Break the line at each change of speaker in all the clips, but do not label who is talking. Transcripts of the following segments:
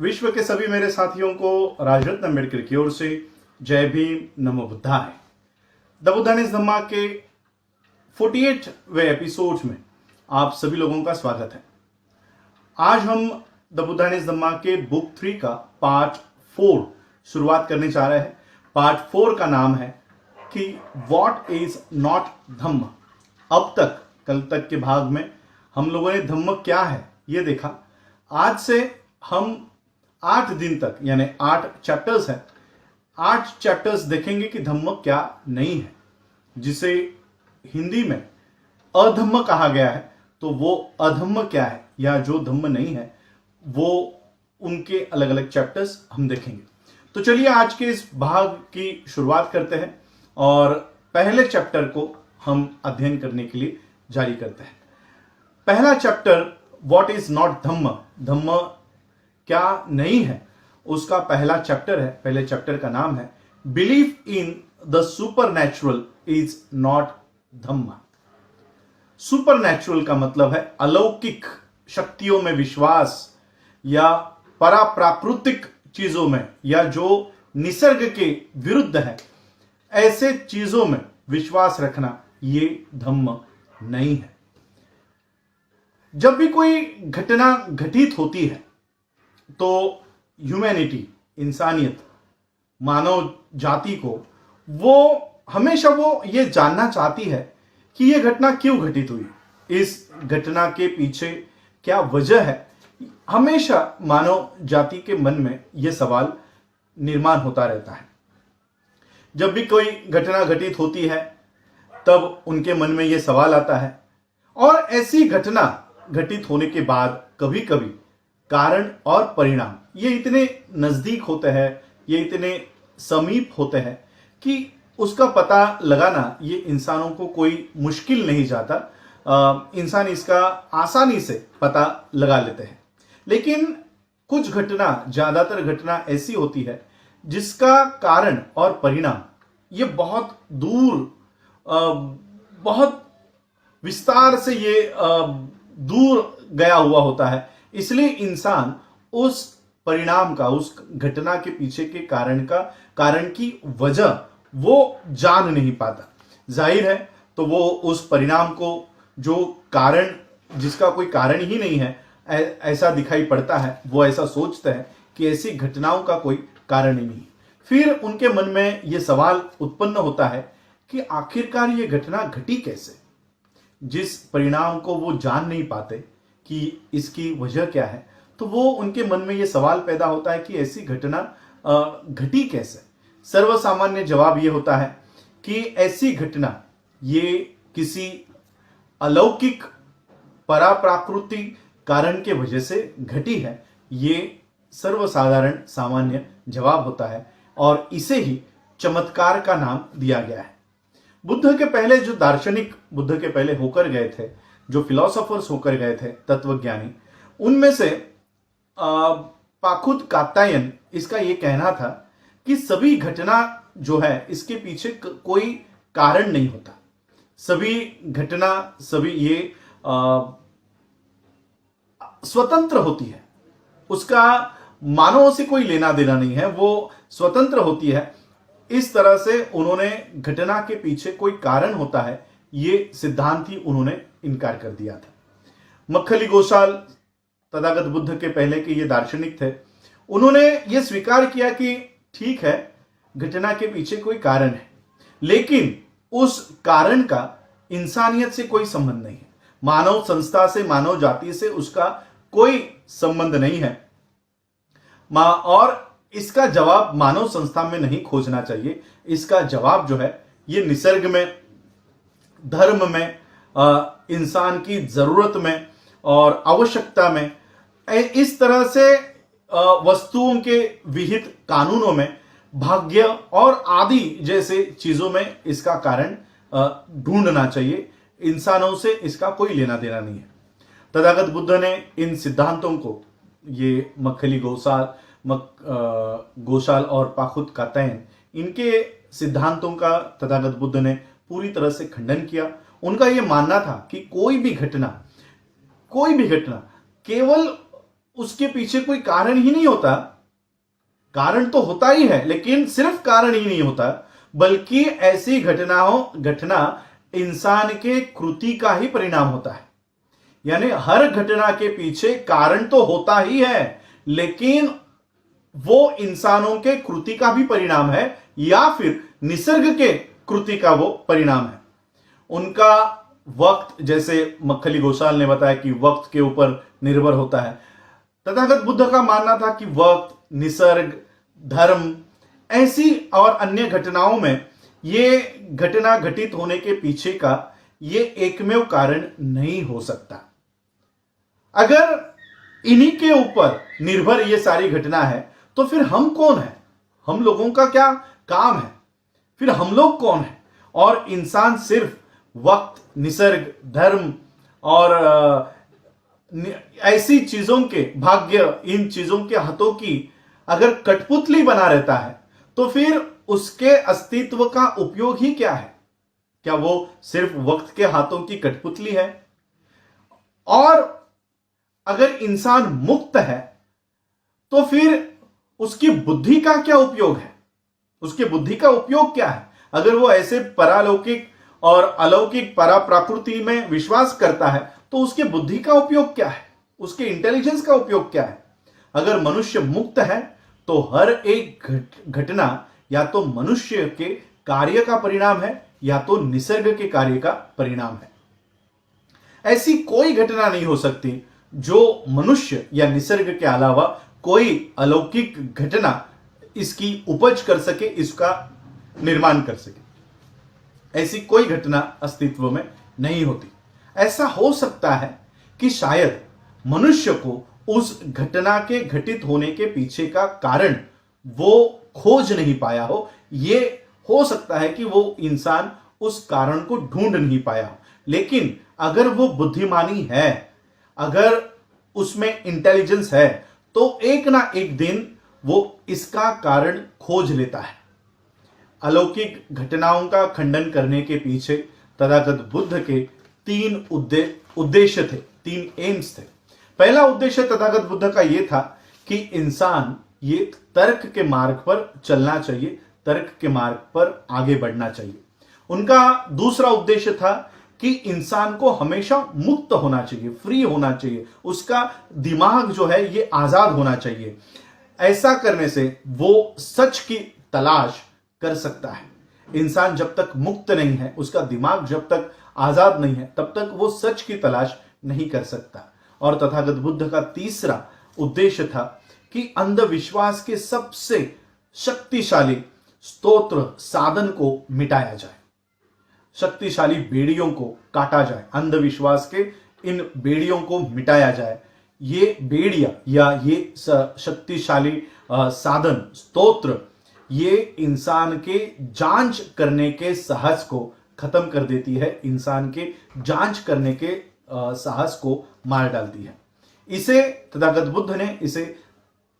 विश्व के सभी मेरे साथियों को राजरत्न अम्बेडकर की ओर से जय भीम, नमो बुद्धाय। द बुद्धानिज धम्मा के 48वें एपिसोड में आप सभी लोगों का स्वागत है। आज हम द बुद्धानिज धम्मा के बुक 3 का पार्ट 4 शुरुआत करने जा रहे हैं। पार्ट 4 का नाम है कि व्हाट इज नॉट धम्म। अब तक कल तक के भाग में हम लोगों ने धम्म क्या है ये देखा। आज से हम 8 दिन तक यानी 8 चैप्टर्स हैं, 8 चैप्टर्स देखेंगे कि धम्म क्या नहीं है, जिसे हिंदी में अधम्म कहा गया है। तो वो अधम्म क्या है या जो धम्म नहीं है वो उनके अलग अलग चैप्टर्स हम देखेंगे। तो चलिए आज के इस भाग की शुरुआत करते हैं और पहले चैप्टर को हम अध्ययन करने के लिए जारी करते हैं। पहला चैप्टर व्हाट इज नॉट धम्म, धम्म क्या नहीं है, उसका पहला चैप्टर है। पहले चैप्टर का नाम है belief in the supernatural is not Dhamma. Supernatural का मतलब है अलौकिक शक्तियों में विश्वास या पराप्राकृतिक चीजों में या जो निसर्ग के विरुद्ध है, ऐसे चीजों में विश्वास रखना ये धम्म नहीं है। जब भी कोई घटना घटित होती है तो ह्यूमैनिटी, इंसानियत, मानव जाति को वो हमेशा वो ये जानना चाहती है कि ये घटना क्यों घटित हुई, इस घटना के पीछे क्या वजह है। हमेशा मानव जाति के मन में ये सवाल निर्माण होता रहता है। जब भी कोई घटना घटित होती है तब उनके मन में ये सवाल आता है और ऐसी घटना घटित होने के बाद कभी कभी कारण और परिणाम ये इतने नजदीक होते हैं, ये इतने समीप होते हैं कि उसका पता लगाना ये इंसानों को कोई मुश्किल नहीं जाता। इंसान इसका आसानी से पता लगा लेते हैं। लेकिन कुछ घटना, ज्यादातर घटना ऐसी होती है जिसका कारण और परिणाम ये बहुत दूर, बहुत विस्तार से ये दूर गया हुआ होता है। इसलिए इंसान उस परिणाम का, उस घटना के पीछे के कारण की वजह वो जान नहीं पाता। जाहिर है तो वो उस परिणाम को, जो कारण जिसका कोई कारण ही नहीं है, ऐसा दिखाई पड़ता है, वो ऐसा सोचते हैं कि ऐसी घटनाओं का कोई कारण ही नहीं। फिर उनके मन में ये सवाल उत्पन्न होता है कि आखिरकार ये घटना घटी कैसे। जिस परिणाम को वो जान नहीं पाते कि इसकी वजह क्या है, तो वो उनके मन में ये सवाल पैदा होता है कि ऐसी घटना घटी कैसे। सर्वसामान्य जवाब ये होता है कि ऐसी घटना ये किसी अलौकिक पराप्राकृतिक कारण के वजह से घटी है। ये सर्वसाधारण सामान्य जवाब होता है और इसे ही चमत्कार का नाम दिया गया है। बुद्ध के पहले जो दार्शनिक बुद्ध के पहले होकर गए थे, जो फिलोसोफर्स होकर गए थे, तत्वज्ञानी, उनमें से पाखुत कात्यायन, इसका ये कहना था कि सभी घटना जो है इसके पीछे कोई कारण नहीं होता। सभी घटना, सभी ये स्वतंत्र होती है, उसका मानव से कोई लेना देना नहीं है, वो स्वतंत्र होती है। इस तरह से उन्होंने घटना के पीछे कोई कारण होता है ये सिद्धांत ही उन्होंने इनकार कर दिया था। मक्खली गोसाल तथागत बुद्ध के पहले के ये दार्शनिक थे। उन्होंने ये स्वीकार किया कि ठीक है, घटना के पीछे कोई कारण है, लेकिन उस कारण का इंसानियत से कोई संबंध नहीं है, मानव संस्था से, मानव जाति से उसका कोई संबंध नहीं है। और इसका जवाब मानव संस्था में नहीं खोजना चाहिए। इसका जवाब जो है ये निसर्ग में, धर्म में, इंसान की जरूरत में और आवश्यकता में, इस तरह से वस्तुओं के विहित कानूनों में, भाग्य और आदि जैसे चीजों में इसका कारण ढूंढना चाहिए। इंसानों से इसका कोई लेना देना नहीं है। तथागत बुद्ध ने इन सिद्धांतों को, ये मक्खली गोसाल और पाखुत कात्यायन, इनके सिद्धांतों का तथागत बुद्ध ने पूरी तरह से खंडन किया। उनका यह मानना था कि कोई भी घटना केवल उसके पीछे कोई कारण ही नहीं होता। कारण तो होता ही है, लेकिन सिर्फ कारण ही नहीं होता, बल्कि ऐसी घटना इंसान के कृति का ही परिणाम होता है। यानी हर घटना के पीछे कारण तो होता ही है, लेकिन वो इंसानों के कृति का भी परिणाम है या फिर निसर्ग के कृति का वो परिणाम है। उनका वक्त, जैसे मक्खली घोषाल ने बताया कि वक्त के ऊपर निर्भर होता है, तथागत बुद्ध का मानना था कि वक्त, निसर्ग, धर्म, ऐसी और अन्य घटनाओं में ये घटना घटित होने के पीछे का ये एकमेव कारण नहीं हो सकता। अगर इन्हीं के ऊपर निर्भर ये सारी घटना है तो फिर हम कौन है? हम लोगों का क्या काम है? फिर हम लोग कौन है? और इंसान सिर्फ वक्त, निसर्ग, धर्म और ऐसी चीजों के, भाग्य, इन चीजों के हाथों की अगर कठपुतली बना रहता है तो फिर उसके अस्तित्व का उपयोग ही क्या है? क्या वो सिर्फ वक्त के हाथों की कठपुतली है? और अगर इंसान मुक्त है तो फिर उसकी बुद्धि का क्या उपयोग है? उसकी बुद्धि का उपयोग क्या है? अगर वो ऐसे परालौकिक और अलौकिक पराप्रकृति में विश्वास करता है तो उसके बुद्धि का उपयोग क्या है? उसके इंटेलिजेंस का उपयोग क्या है? अगर मनुष्य मुक्त है तो हर एक घटना या तो मनुष्य के कार्य का परिणाम है या तो निसर्ग के कार्य का परिणाम है। ऐसी कोई घटना नहीं हो सकती जो मनुष्य या निसर्ग के अलावा कोई अलौकिक घटना इसकी उपज कर सके, इसका निर्माण कर सके। ऐसी कोई घटना अस्तित्व में नहीं होती। ऐसा हो सकता है कि शायद मनुष्य को उस घटना के घटित होने के पीछे का कारण वो खोज नहीं पाया हो। ये हो सकता है कि वो इंसान उस कारण को ढूंढ नहीं पाया हो, लेकिन अगर वो बुद्धिमानी है, अगर उसमें इंटेलिजेंस है, तो एक ना एक दिन वो इसका कारण खोज लेता है। अलौकिक घटनाओं का खंडन करने के पीछे तथागत बुद्ध के तीन उद्देश्य थे, तीन एम्स थे। पहला उद्देश्य तथागत बुद्ध का यह था कि इंसान ये तर्क के मार्ग पर चलना चाहिए, तर्क के मार्ग पर आगे बढ़ना चाहिए। उनका दूसरा उद्देश्य था कि इंसान को हमेशा मुक्त होना चाहिए, फ्री होना चाहिए, उसका दिमाग जो है ये आजाद होना चाहिए। ऐसा करने से वो सच की तलाश कर सकता है। इंसान जब तक मुक्त नहीं है, उसका दिमाग जब तक आजाद नहीं है, तब तक वो सच की तलाश नहीं कर सकता। और तथागत बुद्ध का तीसरा उद्देश्य था कि अंधविश्वास के सबसे शक्तिशाली स्तोत्र साधन को मिटाया जाए, शक्तिशाली बेड़ियों को काटा जाए, अंधविश्वास के इन बेड़ियों को मिटाया जाए। ये बेड़िया या ये शक्तिशाली साधन, स्तोत्र, ये इंसान के जांच करने के साहस को खत्म कर देती है, इंसान के जांच करने के साहस को मार डालती है। इसे तथागत बुद्ध ने इसे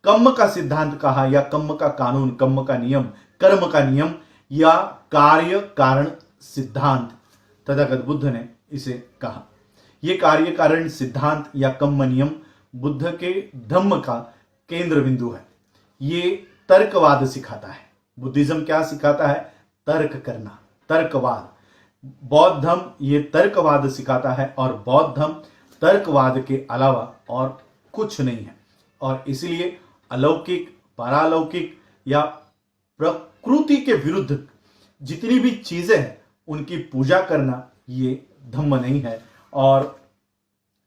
कर्म का सिद्धांत कहा, या कर्म का कानून, कर्म का नियम, कर्म का नियम या कार्य कारण सिद्धांत तथागत बुद्ध ने इसे कहा। यह कार्य कारण सिद्धांत या कर्म नियम बुद्ध के धम्म का केंद्र बिंदु है। ये तर्कवाद सिखाता है। बुद्धिज्म क्या सिखाता है? तर्क करना, तर्कवाद। बौद्ध धर्म ये तर्कवाद सिखाता है, और बौद्ध धर्म तर्कवाद के अलावा और कुछ नहीं है। और इसलिए अलौकिक, पारालौकिक या प्रकृति के विरुद्ध जितनी भी चीजें हैं उनकी पूजा करना ये धम्म नहीं है। और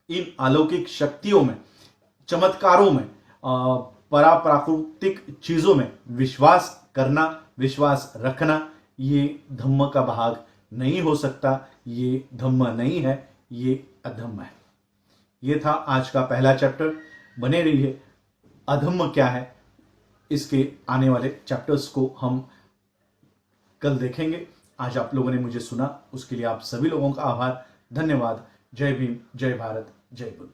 इन अलौकिक शक्तियों में, चमत्कारों में, पराप्राकृतिक चीजों में विश्वास करना, विश्वास रखना, ये धम्म का भाग नहीं हो सकता। ये धम्म नहीं है, ये अधम्म है। ये था आज का पहला चैप्टर। बने रहिए। अधम्म क्या है, इसके आने वाले चैप्टर्स को हम कल देखेंगे। आज आप लोगों ने मुझे सुना, उसके लिए आप सभी लोगों का आभार, धन्यवाद। जय भीम, जय भारत, जय बुद्ध।